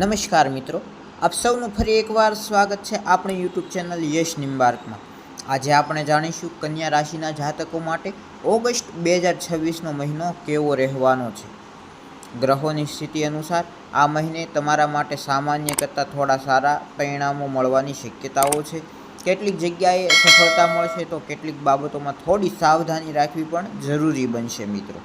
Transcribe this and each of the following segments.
નમસ્કાર મિત્રો, આપ સૌનું ફરી એકવાર સ્વાગત છે આપણી યુટ્યુબ ચેનલ યશ નિમ્બાર્કમાં। આજે આપણે જાણીશું કન્યા રાશિના જાતકો માટે ઓગસ્ટ 2026નો મહિનો કેવો રહેવાનો છે। ગ્રહોની સ્થિતિ અનુસાર આ મહિને તમારા માટે સામાન્ય કરતાં થોડા સારા પરિણામો મળવાની શક્યતાઓ છે। કેટલીક જગ્યાએ સફળતા મળશે તો કેટલીક બાબતોમાં થોડી સાવધાની રાખવી પણ જરૂરી બનશે મિત્રો।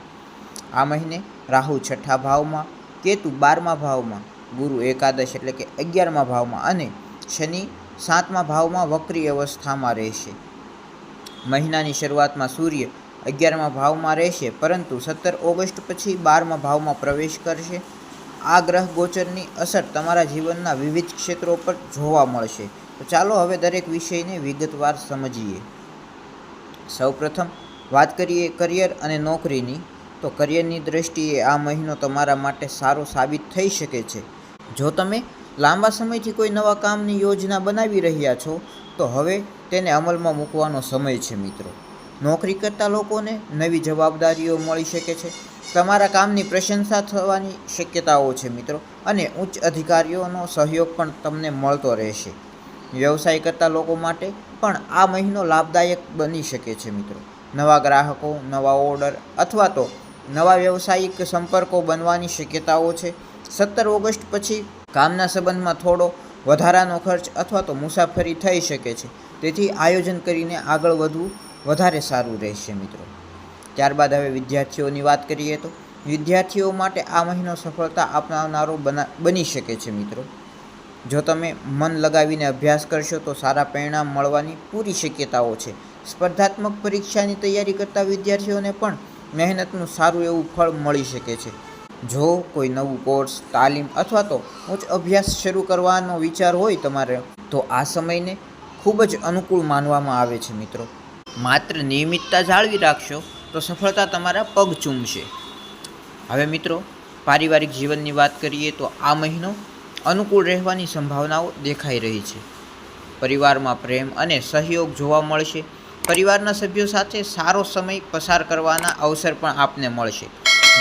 આ મહિને રાહુ 6ઠા ભાવમાં, કેતુ 12મા ભાવમાં, ગુરુ એકાદશ એટલે કે 11મા ભાવમાં અને શનિ 7મા ભાવમાં વક્રી અવસ્થામાં રહેશે। મહિનાની શરૂઆતમાં સૂર્ય 11મા ભાવમાં રહેશે, પરંતુ 17 ઓગસ્ટ પછી 12મા ભાવમાં પ્રવેશ કરશે। આ ગ્રહ ગોચરની અસર તમારા જીવનના વિવિધ ક્ષેત્રો પર જોવા મળશે। તો ચાલો હવે દરેક વિષયને વિગતવાર સમજીએ। સૌપ્રથમ વાત કરીએ કરિયર અને નોકરીની, તો કરિયરની દ્રષ્ટિએ આ મહિનો તમારા માટે સારો સાબિત થઈ શકે છે। જો તમે લાંબા સમયથી કોઈ નવા કામની યોજના બનાવી રહ્યા છો તો હવે તેને અમલમાં મૂકવાનો સમય છે મિત્રો। નોકરી કરતા લોકોને નવી જવાબદારીઓ મળી શકે છે, તમારા કામની પ્રશંસા થવાની શક્યતાઓ છે મિત્રો, અને ઉચ્ચ અધિકારીઓનો સહયોગ પણ તમને મળતો રહેશે। વ્યવસાય કરતા લોકો માટે પણ આ મહિનો લાભદાયક બની શકે છે મિત્રો। નવા ગ્રાહકો, નવા ઓર્ડર અથવા તો નવા વ્યવસાયિક સંપર્કો બનવાની શક્યતાઓ છે। 17 ઓગસ્ટ પછી કામના સંબંધમાં થોડો વધારાનો ખર્ચ અથવા તો મુસાફરી થઈ શકે છે, તેથી આયોજન કરીને આગળ વધવું વધારે સારું રહેશે મિત્રો। ત્યારબાદ હવે વિદ્યાર્થીઓની વાત કરીએ તો વિદ્યાર્થીઓ માટે આ મહિનો સફળતા અપનાવનારો બની શકે છે મિત્રો। જો તમે મન લગાવીને અભ્યાસ કરશો તો સારા પરિણામ મળવાની પૂરી શક્યતાઓ છે। સ્પર્ધાત્મક પરીક્ષાની તૈયારી કરતા વિદ્યાર્થીઓને પણ મહેનતનું સારું એવું ફળ મળી શકે છે। જો કોઈ નવું કોર્સ, તાલીમ અથવા તો ઉચ્ચ અભ્યાસ શરૂ કરવાનો વિચાર હોય તમારે, તો આ સમયને ખૂબ જ અનુકૂળ માનવામાં આવે છે મિત્રો। માત્ર નિયમિતતા જાળવી રાખશો તો સફળતા તમારા પગ ચૂમશે। હવે મિત્રો પારિવારિક જીવનની વાત કરીએ તો આ મહિનો અનુકૂળ રહેવાની સંભાવનાઓ દેખાઈ રહી છે। પરિવારમાં પ્રેમ અને સહયોગ જોવા મળશે। પરિવારના સભ્યો સાથે સારો સમય પસાર કરવાના અવસર પણ આપને મળશે।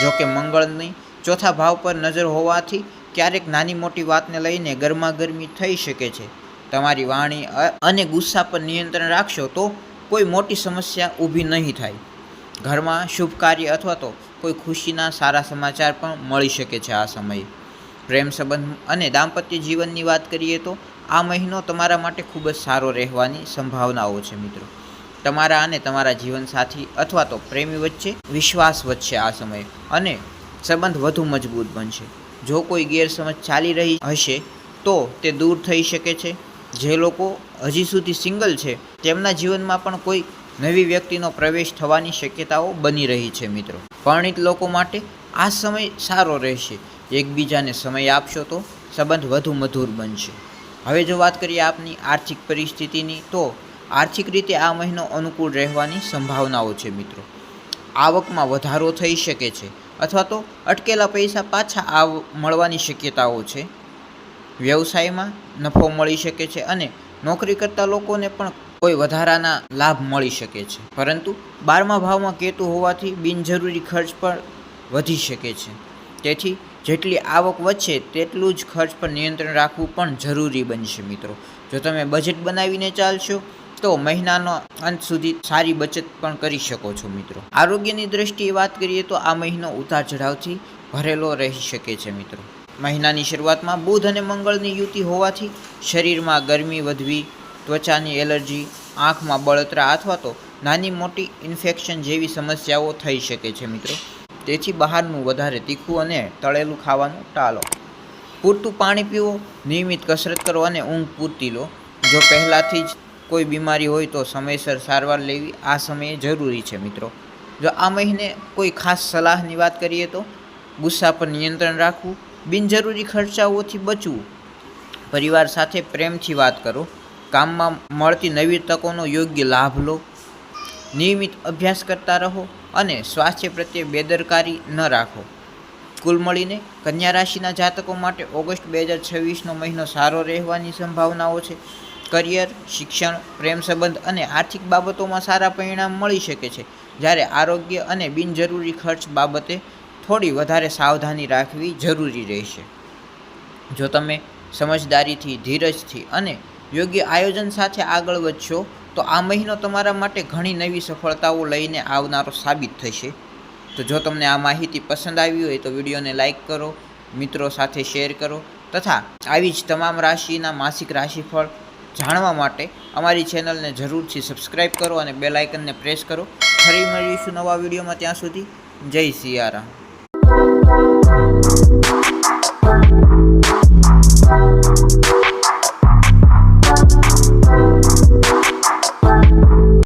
જોકે મંગળની 4થા ભાવ પર નજર હોવાથી ક્યારેક નાની મોટી વાતને લઈને ગરમાગરમી થઈ શકે છે। તમારી વાણી અને ગુસ્સા પર નિયંત્રણ રાખશો તો કોઈ મોટી સમસ્યા ઊભી નહીં થાય। ઘરમાં શુભ કાર્ય અથવા તો કોઈ ખુશીના સારા સમાચાર પણ મળી શકે છે આ સમયે। પ્રેમ સંબંધ અને દાંપત્ય જીવનની વાત કરીએ તો આ મહિનો તમારા માટે ખૂબ જ સારો રહેવાની સંભાવનાઓ છે મિત્રો। તમારા અને તમારા જીવનસાથી અથવા તો પ્રેમી વચ્ચે વિશ્વાસ વધશે આ સમયે અને સંબંધ વધુ મજબૂત બનશે। જો કોઈ ગેરસમજ ચાલી રહી હશે તો તે દૂર થઈ શકે છે। જે લોકો હજી સુધી સિંગલ છે તેમના જીવનમાં પણ કોઈ નવી વ્યક્તિનો પ્રવેશ થવાની શક્યતાઓ બની રહી છે મિત્રો। પરણિત લોકો માટે આ સમય સારો રહેશે। એકબીજાને સમય આપશો તો સંબંધ વધુ મધુર બનશે। હવે જો વાત કરીએ આપની આર્થિક પરિસ્થિતિની, તો આર્થિક રીતે આ મહિનો અનુકૂળ રહેવાની સંભાવનાઓ છે મિત્રો। આવકમાં વધારો થઈ શકે છે અથવા તો અટકેલા પૈસા પાછા મળવાની શક્યતાઓ છે। વ્યવસાયમાં નફો મળી શકે છે અને નોકરી કરતા લોકોને પણ કોઈ વધારાના લાભ મળી શકે છે, પરંતુ 12મા ભાવમાં કેતુ હોવાથી બિનજરૂરી ખર્ચ પણ વધી શકે છે। તેથી જેટલી આવક વધશે તેટલું જ ખર્ચ પર નિયંત્રણ રાખવું પણ જરૂરી બનશે મિત્રો। જો તમે બજેટ બનાવીને ચાલશો તો મહિનાનો અંત સુધી સારી બચત પણ કરી શકો છો મિત્રો। આરોગ્યની દ્રષ્ટિએ વાત કરીએ તો આ મહિનો ઉતાર ચઢાવથી ભરેલો રહી શકે છે મિત્રો। મહિનાની શરૂઆતમાં બુધ અને મંગળની યુતિ હોવાથી શરીરમાં ગરમી વધવી, ત્વચાની એલર્જી, આંખમાં બળતરા અથવા તો નાની મોટી ઇન્ફેક્શન જેવી સમસ્યાઓ થઈ શકે છે મિત્રો। તેથી બહારનું વધારે તીખું અને તળેલું ખાવાનું ટાળો। પૂરતું પાણી પીવો, નિયમિત કસરત કરો અને ઊંઘ પૂરતી લો। જો પહેલાંથી જ કોઈ બીમારી હોય તો સમયસર સારવાર લેવી આ સમયે જરૂરી છે મિત્રો। જો આ મહિને કોઈ ખાસ સલાહની વાત કરીએ તો ગુસ્સા પર નિયંત્રણ રાખવું, બિનજરૂરી ખર્ચાઓથી બચવું, પરિવાર સાથે પ્રેમથી વાત કરો, કામમાં મળતી નવી તકોનો યોગ્ય લાભ લો, નિયમિત અભ્યાસ કરતા રહો અને સ્વાસ્થ્ય પ્રત્યે બેદરકારી ન રાખો। કુલ મળીને કન્યા રાશિના જાતકો માટે ઓગસ્ટ 2026નો મહિનો સારો રહેવાની સંભાવનાઓ છે। કરિયર, શિક્ષણ, પ્રેમ સંબંધ અને આર્થિક બાબતોમાં સારા પરિણામ મળી શકે છે, જ્યારે આરોગ્ય અને બિનજરૂરી ખર્ચ બાબતે થોડી વધારે સાવધાની રાખવી જરૂરી રહેશે। જો તમે સમજદારીથી, ધીરજથી અને યોગ્ય આયોજન સાથે આગળ વધશો તો આ મહિનો તમારા માટે ઘણી નવી સફળતાઓ લઈને આવનારો સાબિત થશે. તો જો તમને આ માહિતી પસંદ આવી હોય તો વિડીયોને લાઇક કરો, મિત્રો સાથે શેર કરો તથા આવી જ તમામ રાશિના માસિક રાશિફળ જાણવા માટે અમારી ચેનલને જરૂરથી સબસ્ક્રાઈબ કરો અને બેલ આઇકનને પ્રેસ કરો. ફરી મળીશું નવા વિડીયોમાં. ત્યાં સુધી જય સિયારામ.